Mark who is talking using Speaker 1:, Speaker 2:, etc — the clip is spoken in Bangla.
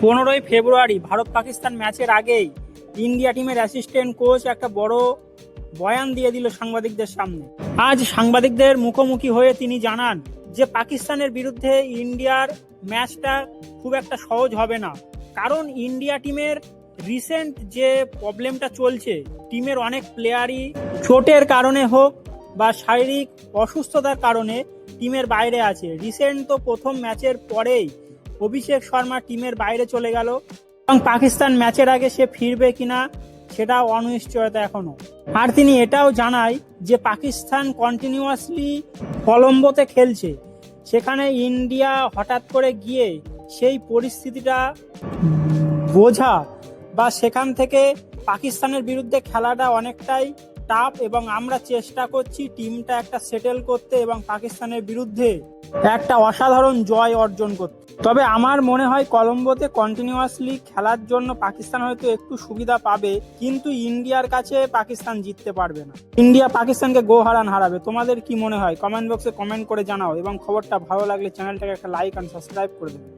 Speaker 1: 15 ফেব্রুয়ারি ভারত পাকিস্তান ম্যাচের আগেই ইন্ডিয়া টিমের অ্যাসিস্ট্যান্ট কোচ একটা বড় বয়ান দিয়ে দিল সাংবাদিকদের সামনে। আজ সাংবাদিকদের মুখোমুখি হয়ে তিনি জানান যে পাকিস্তানের বিরুদ্ধে ইন্ডিয়ার ম্যাচটা খুব একটা সহজ হবে না, কারণ ইন্ডিয়া টিমের রিসেন্ট যে প্রবলেমটা চলছে, টিমের অনেক প্লেয়ারই চোটের কারণে হোক বা শারীরিক অসুস্থতার কারণে টিমের বাইরে আছে। রিসেন্ট তো প্রথম ম্যাচের পরেই অভিষেক শর্মা টিমের বাইরে চলে গেল এবং পাকিস্তান ম্যাচের আগে সে ফিরবে কিনা সেটা অনিশ্চয়তা এখনো। আর তিনি এটাও জানায় যে পাকিস্তান কন্টিনিউয়াসলি কলম্বোতে খেলছে, সেখানে ইন্ডিয়া হঠাৎ করে গিয়ে সেই পরিস্থিতিটা বোঝা বা সেখান থেকে পাকিস্তানের বিরুদ্ধে খেলাটা অনেকটাই টাফ, এবং আমরা চেষ্টা করছি টিমটা একটা সেটেল করতে এবং পাকিস্তানের বিরুদ্ধে একটা অসাধারণ জয় অর্জন করতে। তবে আমার মনে হয় কলম্বোতে কন্টিনিউয়াসলি খেলার জন্য পাকিস্তান হয়তো একটু সুবিধা পাবে, কিন্তু ইন্ডিয়ার কাছে পাকিস্তান জিততে পারবে না। ইন্ডিয়া পাকিস্তানকে হারাবে। তোমাদের কি মনে হয়? কমেন্ট বক্সে কমেন্ট করে জানাও, এবং খবরটা ভালো লাগলে চ্যানেলটাকে একটা লাইক এন্ড সাবস্ক্রাইব করে দেবে।